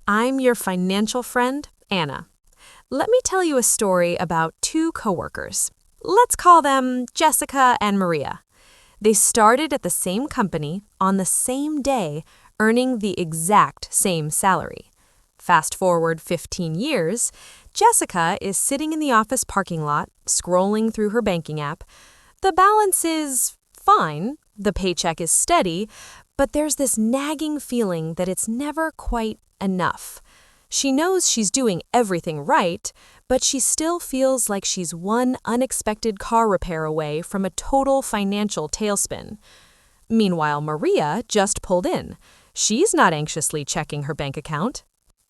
I'm your financial friend, Anna. Let me tell you a story about two coworkers. Let's call them Jessica and Maria. They started at the same company on the same day, earning the exact same salary. Fast forward 15 years, Jessica is sitting in the office parking lot, scrolling through her banking app. The balance is fine, the paycheck is steady, but there's this nagging feeling that it's never quite enough. She knows she's doing everything right, but she still feels like she's one unexpected car repair away from a total financial tailspin. Meanwhile, Maria just pulled in. She's not anxiously checking her bank account.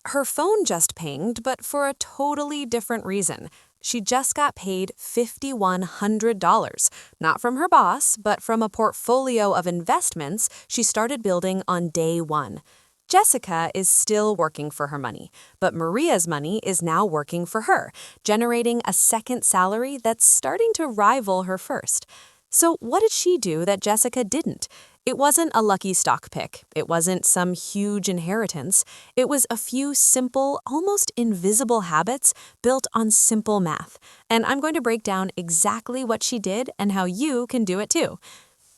Her phone just pinged, but for a totally different reason. She just got paid $5,100, not from her boss, but from a portfolio of investments she started building on day one. Jessica is still working for her money, but Maria's money is now working for her, generating a second salary that's starting to rival her first. So what did she do that Jessica didn't? It wasn't a lucky stock pick. It wasn't some huge inheritance. It was a few simple, almost invisible habits built on simple math. And I'm going to break down exactly what she did and how you can do it too.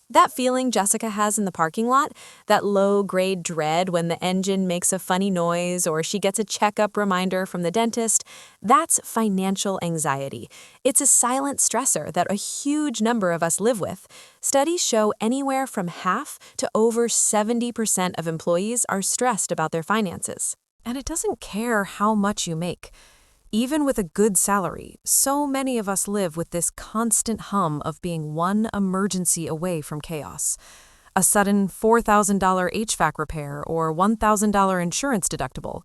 That feeling Jessica has in the parking lot, that low-grade dread when the engine makes a funny noise or she gets a checkup reminder from the dentist, that's financial anxiety. It's a silent stressor that a huge number of us live with. Studies show anywhere from half to over 70% of employees are stressed about their finances. And it doesn't care how much you make. Even with a good salary, so many of us live with this constant hum of being one emergency away from chaos. A sudden $4,000 HVAC repair or $1,000 insurance deductible.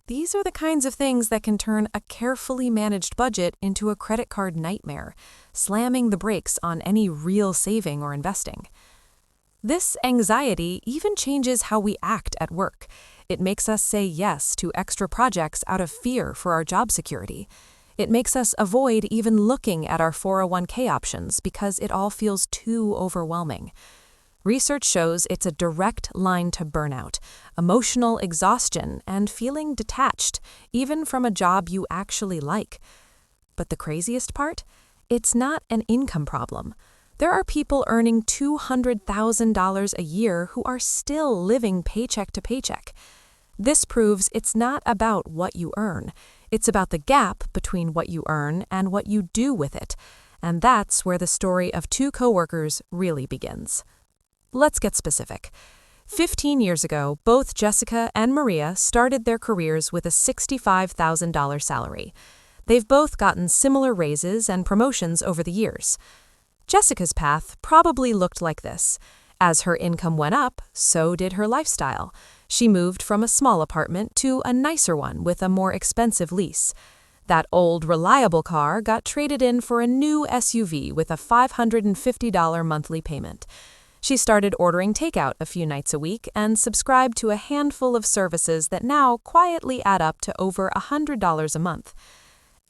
These are the kinds of things that can turn a carefully managed budget into a credit card nightmare, slamming the brakes on any real saving or investing. This anxiety even changes how we act at work. It makes us say yes to extra projects out of fear for our job security. It makes us avoid even looking at our 401k options because it all feels too overwhelming. Research shows it's a direct line to burnout, emotional exhaustion, and feeling detached, even from a job you actually like. But the craziest part? It's not an income problem. There are people earning $200,000 a year who are still living paycheck to paycheck. This proves it's not about what you earn. It's about the gap between what you earn and what you do with it. And that's where the story of two coworkers really begins. Let's get specific. 15 years ago, both Jessica and Maria started their careers with a $65,000 salary. They've both gotten similar raises and promotions over the years. Jessica's path probably looked like this. As her income went up, so did her lifestyle. She moved from a small apartment to a nicer one with a more expensive lease. That old, reliable car got traded in for a new SUV with a $550 monthly payment. She started ordering takeout a few nights a week and subscribed to a handful of services that now quietly add up to over $100 a month.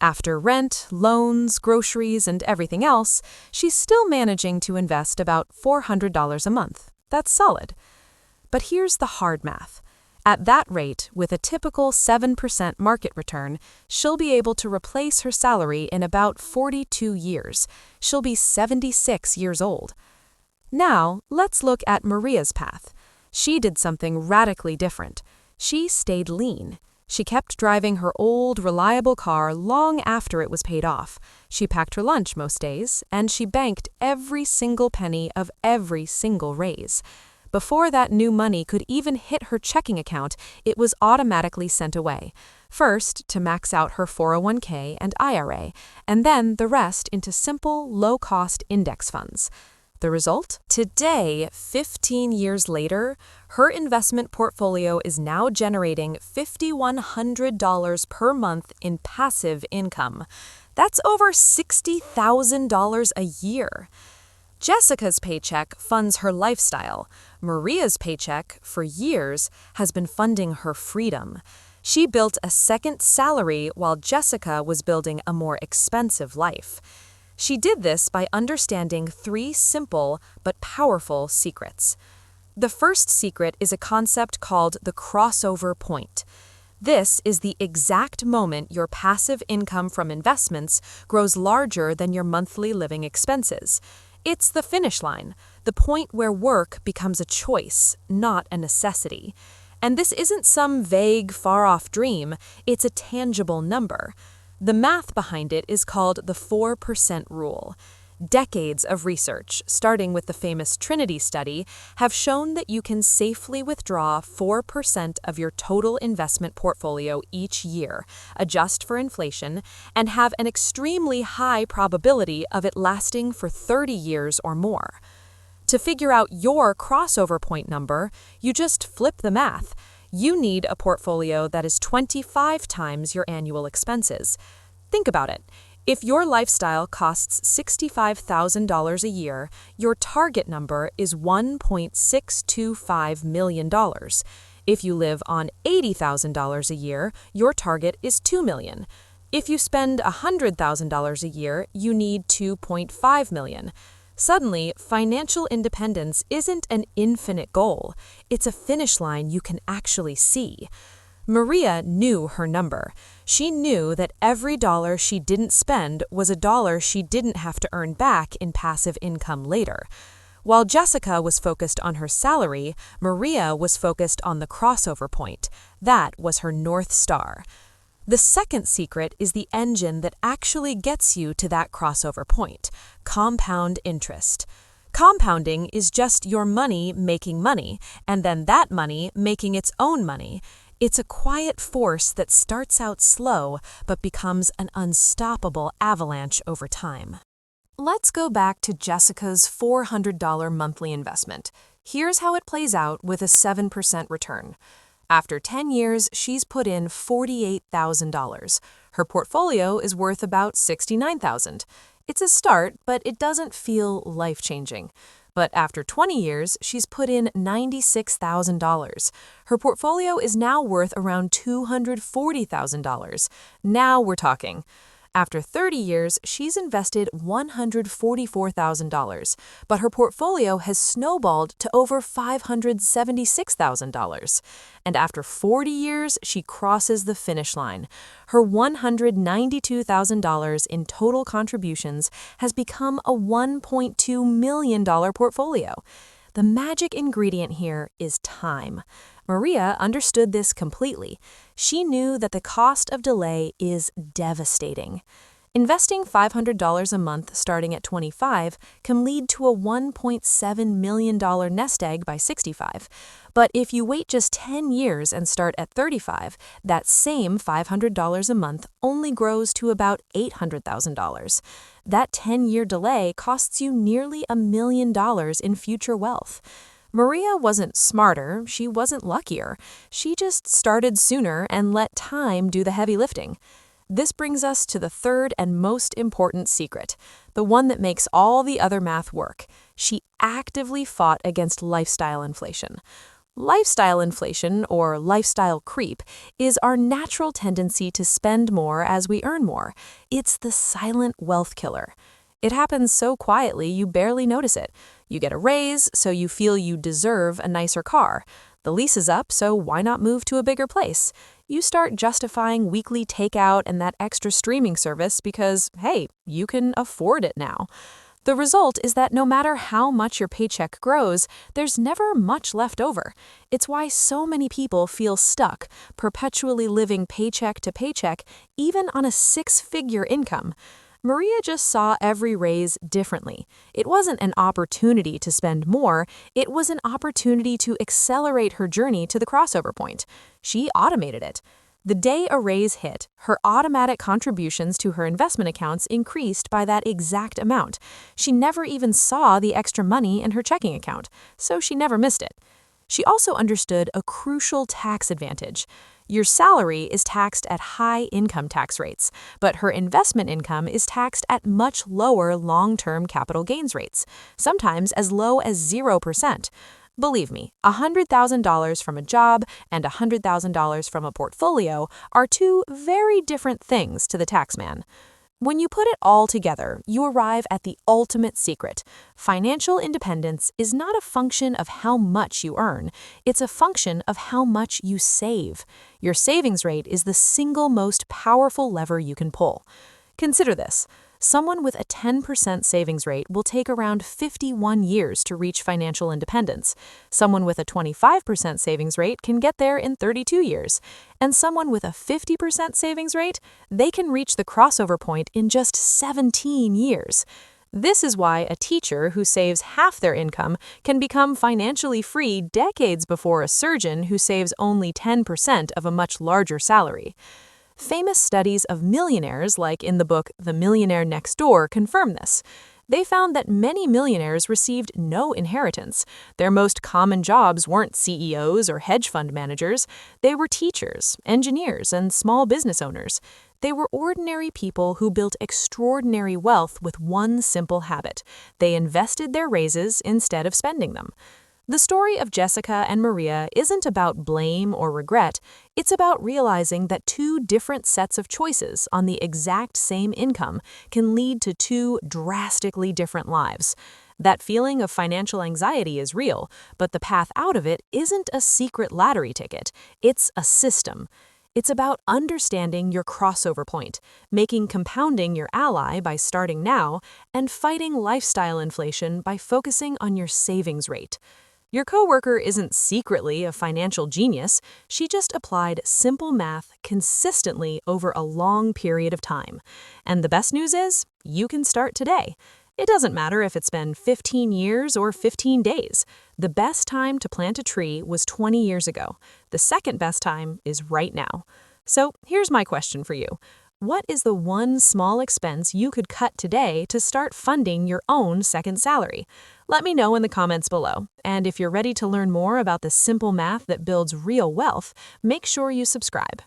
After rent, loans, groceries, and everything else, she's still managing to invest about $400 a month. That's solid. But here's the hard math. At that rate, with a typical 7% market return, she'll be able to replace her salary in about 42 years. She'll be 76 years old. Now, let's look at Maria's path. She did something radically different. She stayed lean. She kept driving her old, reliable car long after it was paid off. She packed her lunch most days, and she banked every single penny of every single raise. Before that new money could even hit her checking account, it was automatically sent away. First, to max out her 401k and IRA, and then the rest into simple, low-cost index funds. The result? Today, 15 years later, her investment portfolio is now generating $5,100 per month in passive income. That's over $60,000 a year. Jessica's paycheck funds her lifestyle. Maria's paycheck, for years, has been funding her freedom. She built a second salary while Jessica was building a more expensive life. She did this by understanding three simple but powerful secrets. The first secret is a concept called the crossover point. This is the exact moment your passive income from investments grows larger than your monthly living expenses. It's the finish line, the point where work becomes a choice, not a necessity. And this isn't some vague, far-off dream, it's a tangible number. The math behind it is called the 4% rule. Decades of research, starting with the famous Trinity study, have shown that you can safely withdraw 4% of your total investment portfolio each year, adjust for inflation, and have an extremely high probability of it lasting for 30 years or more. To figure out your crossover point number, you just flip the math. You need a portfolio that is 25 times your annual expenses. Think about it. If your lifestyle costs $65,000 a year, your target number is $1.625 million. If you live on $80,000 a year, your target is $2 million. If you spend $100,000 a year, you need $2.5 million. Suddenly, financial independence isn't an infinite goal. It's a finish line you can actually see. Maria knew her number. She knew that every dollar she didn't spend was a dollar she didn't have to earn back in passive income later. While Jessica was focused on her salary, Maria was focused on the crossover point. That was her North Star. The second secret is the engine that actually gets you to that crossover point: compound interest. Compounding is just your money making money, and then that money making its own money. It's a quiet force that starts out slow but becomes an unstoppable avalanche over time. Let's go back to Jessica's $400 monthly investment. Here's how it plays out with a 7% return. After 10 years, she's put in $48,000. Her portfolio is worth about $69,000. It's a start, but it doesn't feel life-changing. But after 20 years, she's put in $96,000. Her portfolio is now worth around $240,000. Now we're talking. After 30 years, she's invested $144,000, but her portfolio has snowballed to over $576,000. And after 40 years, she crosses the finish line. Her $192,000 in total contributions has become a $1.2 million portfolio. The magic ingredient here is time. Maria understood this completely. She knew that the cost of delay is devastating. Investing $500 a month starting at 25 can lead to a $1.7 million nest egg by 65. But if you wait just 10 years and start at 35, that same $500 a month only grows to about $800,000. That 10-year delay costs you nearly $1 million in future wealth. Maria wasn't smarter, she wasn't luckier. She just started sooner and let time do the heavy lifting. This brings us to the third and most important secret, the one that makes all the other math work. She actively fought against lifestyle inflation. Lifestyle inflation, or lifestyle creep, is our natural tendency to spend more as we earn more. It's the silent wealth killer. It happens so quietly you barely notice it. You get a raise, so you feel you deserve a nicer car. The lease is up, so why not move to a bigger place? You start justifying weekly takeout and that extra streaming service because, hey, you can afford it now. The result is that no matter how much your paycheck grows, there's never much left over. It's why so many people feel stuck, perpetually living paycheck to paycheck, even on a six-figure income. Maria just saw every raise differently. It wasn't an opportunity to spend more, it was an opportunity to accelerate her journey to the crossover point. She automated it. The day a raise hit, her automatic contributions to her investment accounts increased by that exact amount. She never even saw the extra money in her checking account, so she never missed it. She also understood a crucial tax advantage. Your salary is taxed at high income tax rates, but her investment income is taxed at much lower long-term capital gains rates, sometimes as low as 0%. Believe me, $100,000 from a job and $100,000 from a portfolio are two very different things to the taxman. When you put it all together, you arrive at the ultimate secret. Financial independence is not a function of how much you earn, it's a function of how much you save. Your savings rate is the single most powerful lever you can pull. Consider this. Someone with a 10% savings rate will take around 51 years to reach financial independence. Someone with a 25% savings rate can get there in 32 years. And someone with a 50% savings rate, they can reach the crossover point in just 17 years. This is why a teacher who saves half their income can become financially free decades before a surgeon who saves only 10% of a much larger salary. Famous studies of millionaires, like in the book The Millionaire Next Door, confirm this. They found that many millionaires received no inheritance. Their most common jobs weren't CEOs or hedge fund managers. They were teachers, engineers, and small business owners. They were ordinary people who built extraordinary wealth with one simple habit. They invested their raises instead of spending them. The story of Jessica and Maria isn't about blame or regret. It's about realizing that two different sets of choices on the exact same income can lead to two drastically different lives. That feeling of financial anxiety is real, but the path out of it isn't a secret lottery ticket. It's a system. It's about understanding your crossover point, making compounding your ally by starting now, and fighting lifestyle inflation by focusing on your savings rate. Your coworker isn't secretly a financial genius. She just applied simple math consistently over a long period of time. And the best news is, you can start today. It doesn't matter if it's been 15 years or 15 days. The best time to plant a tree was 20 years ago. The second best time is right now. So here's my question for you. What is the one small expense you could cut today to start funding your own second salary? Let me know in the comments below. And if you're ready to learn more about the simple math that builds real wealth, make sure you subscribe.